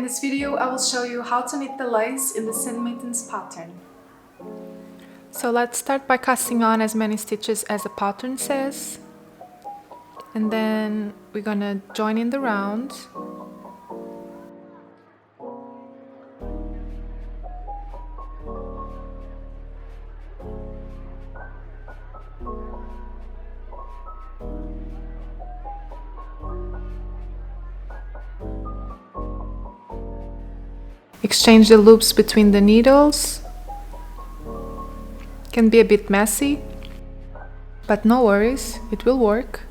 in this video I will show you how to knit the lace in the Sand Mittens pattern. So let's start by casting on as many stitches as the pattern says, and then we're gonna join in the round. Exchange the loops between the needles. Can be a bit messy, but no worries, it will work.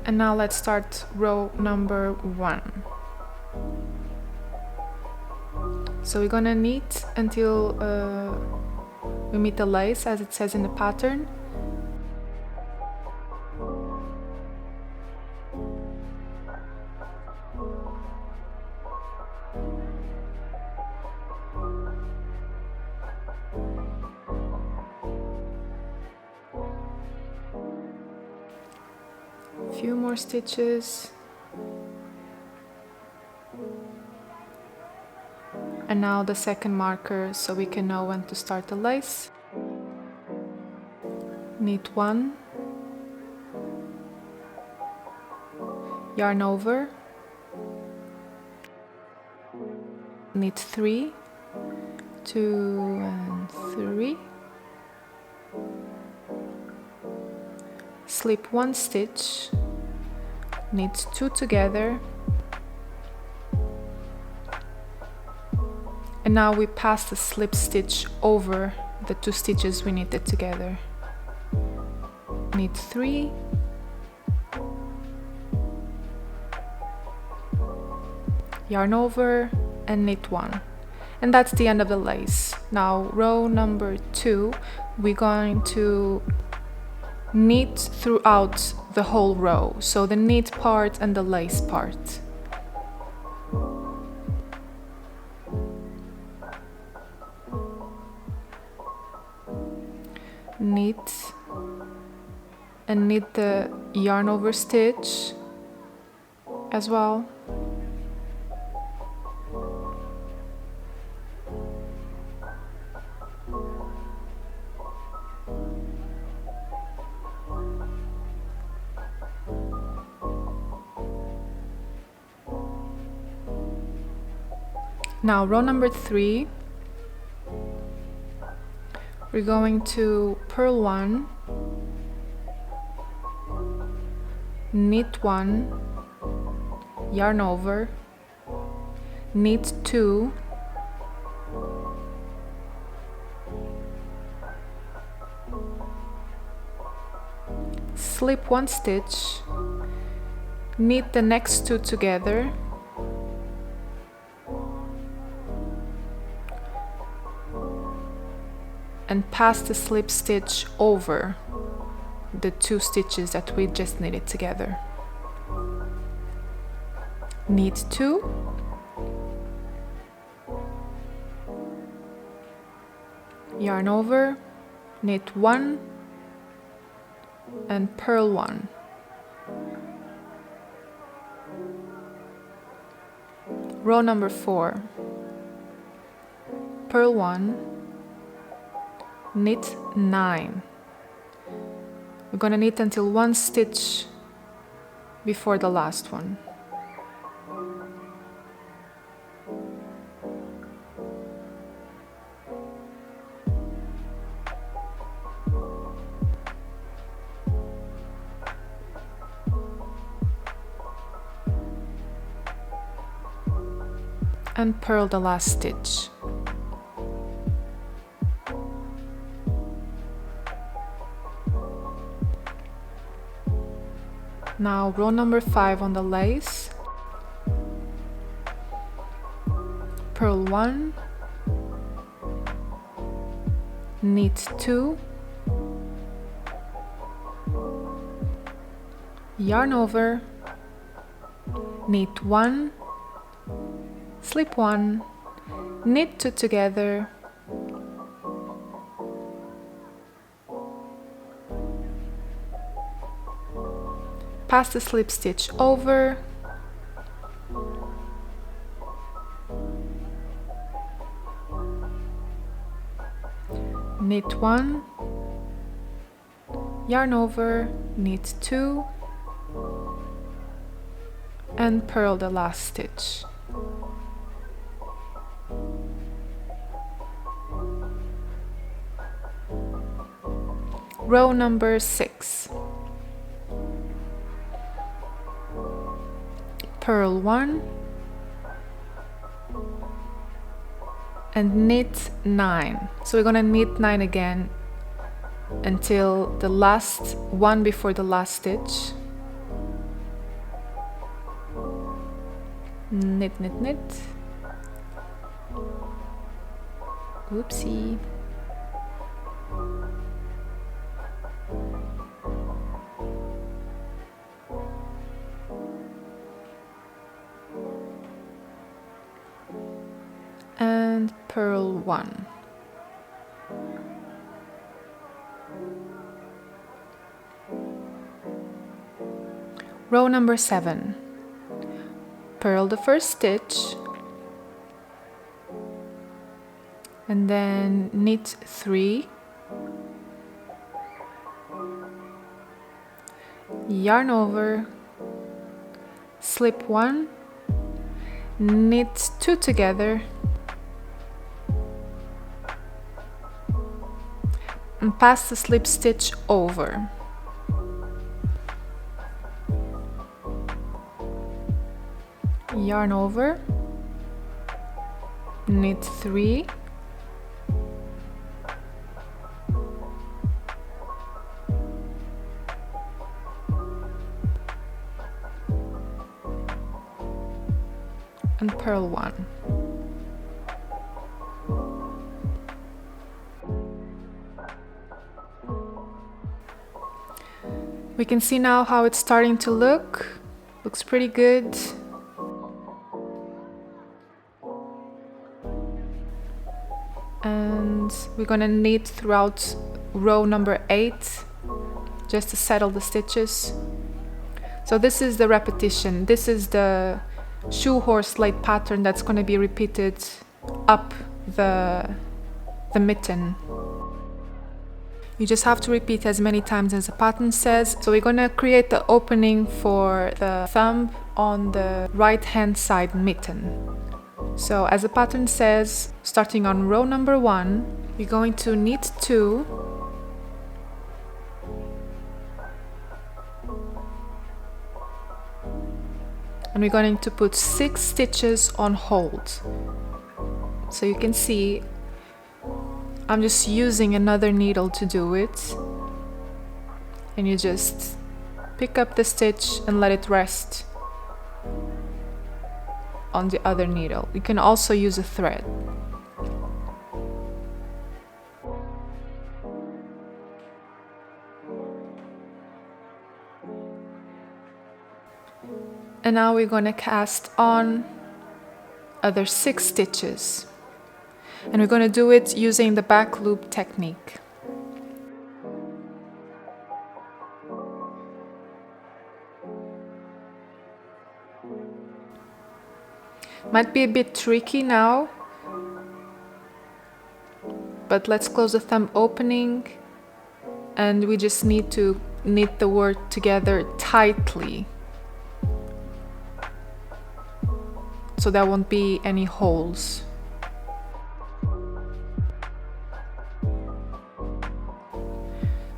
And now let's start row number 1. So we're gonna knit until we meet the lace as it says in the pattern. Few more stitches. And now the second marker, so we can know when to start the lace. Knit 1, yarn over, knit 3, 2 and 3, slip 1 stitch, knit 2 together. And now we pass the slip stitch over the 2 stitches we knitted together. Knit 3, yarn over and knit 1. And that's the end of the lace. Now row number 2, we're going to knit throughout the whole row. So the knit part and the lace part. Knit and knit the yarn over stitch as well. Now row number 3, we're going to purl 1, knit 1, yarn over, knit 2, slip 1 stitch, knit the next 2 together, and pass the slip stitch over the 2 stitches that we just knitted together. Knit 2, yarn over, knit 1 and purl 1. Row number 4, purl 1, knit 9. We're gonna knit until 1 stitch before the last one. And purl the last stitch. Now row number 5 on the lace, purl 1, knit 2, yarn over, knit 1, slip 1 knit 2 together, pass the slip stitch over, knit 1, yarn over, knit 2, and purl the last stitch. Row number 6. Purl 1 and knit 9. So we're gonna knit 9 again until the last one before the last stitch. Knit, knit, knit. Oopsie. And purl 1. Row number 7. Purl the first stitch and then knit 3, yarn over, slip 1, knit 2 together, and pass the slip stitch over. Yarn over, knit 3, and purl 1. We can see now how it's starting to look. Looks pretty good. And we're gonna knit throughout row number 8 just to settle the stitches. So this is the repetition. This is the shoe horse laid pattern that's going to be repeated up the mitten. You just have to repeat as many times as the pattern says. So we're going to create the opening for the thumb on the right hand side mitten. So as the pattern says, starting on row number 1, we're going to knit 2, and we're going to put 6 stitches on hold. So you can see I'm just using another needle to do it, and you just pick up the stitch and let it rest on the other needle. You can also use a thread. And now we're going to cast on other 6 stitches, and we're going to do it using the back loop technique. Might be a bit tricky now, but let's close the thumb opening, and we just need to knit the word together tightly, so there won't be any holes.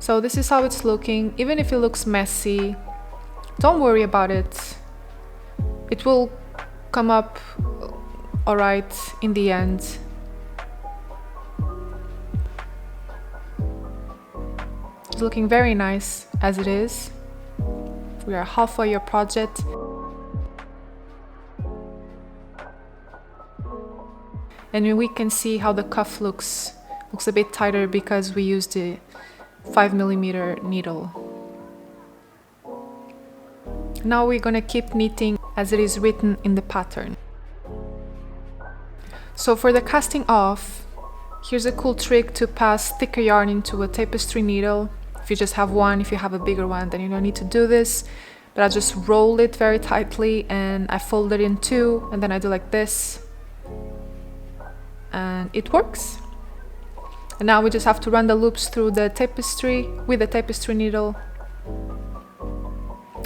So this is how it's looking. Even if it looks messy, don't worry about it. It will come up alright in the end. It's looking very nice as it is. We are halfway your project. And we can see how the cuff looks a bit tighter because we used the 5mm needle. Now we're gonna keep knitting as it is written in the pattern. So for the casting off, here's a cool trick to pass thicker yarn into a tapestry needle. If you just have one, if you have a bigger one, then you don't need to do this. But I just roll it very tightly and I fold it in two, and then I do like this. And it works. And now we just have to run the loops through the tapestry with the tapestry needle.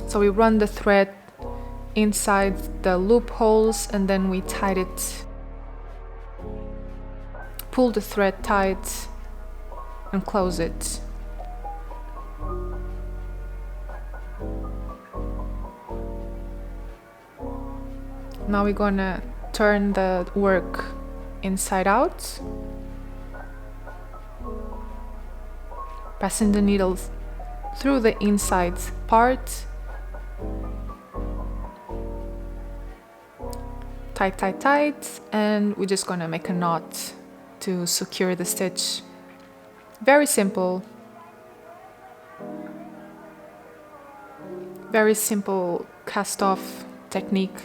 So we run the thread inside the loopholes and then we tie it. Pull the thread tight and close it. Now we're gonna turn the work inside out, passing the needles through the inside part. Tight, tight, tight, and we're just gonna make a knot to secure the stitch. Very simple. Very simple cast off technique.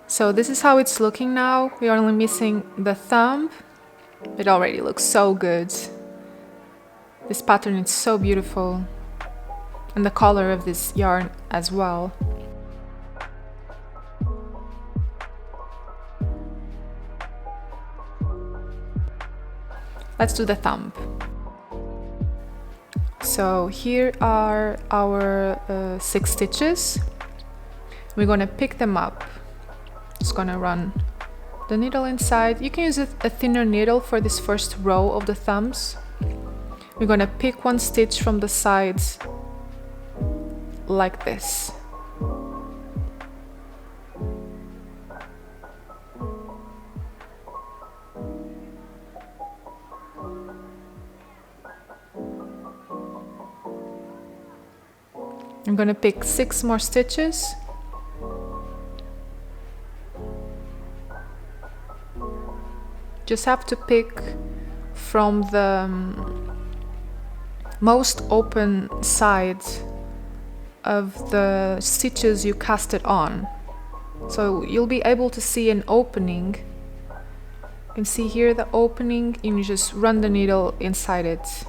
So this is how it's looking now. We're only missing the thumb. It already looks so good. This pattern is so beautiful. And the color of this yarn as well. Let's do the thumb. So here are our 6 stitches. We're gonna pick them up. Just gonna run the needle inside. You can use a thinner needle for this first row of the thumbs. We're gonna pick one stitch from the sides like this. I'm gonna pick 6 more stitches. Just have to pick from the most open side of the stitches you casted on. So you'll be able to see an opening. You can see here the opening, and you just run the needle inside it.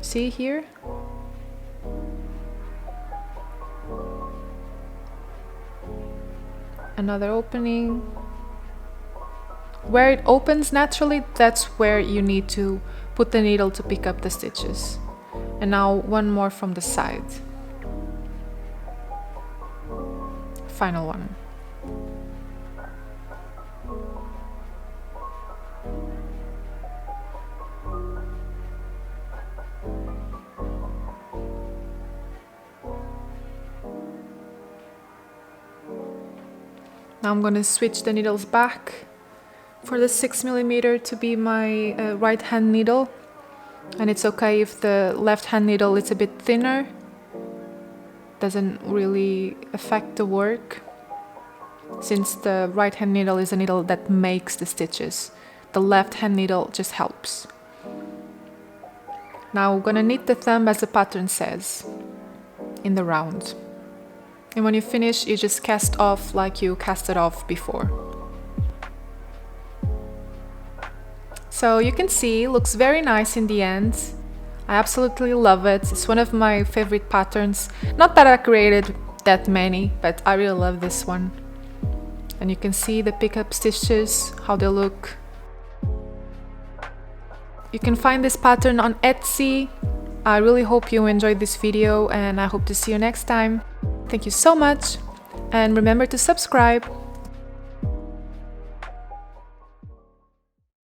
See here? Another opening. Where it opens naturally, that's where you need to put the needle to pick up the stitches. And now one more from the side. Final one. Now I'm going to switch the needles back for the 6mm to be my right hand needle, and it's okay if the left hand needle is a bit thinner. Doesn't really affect the work, since the right hand needle is a needle that makes the stitches. The left hand needle just helps. Now we're going to knit the thumb as the pattern says, in the round. And when you finish, you just cast off like you casted off before. So you can see, it looks very nice in the end. I absolutely love it. It's one of my favorite patterns. Not that I created that many, but I really love this one. And you can see the pickup stitches, how they look. You can find this pattern on Etsy. I really hope you enjoyed this video, and I hope to see you next time. Thank you so much, and remember to subscribe.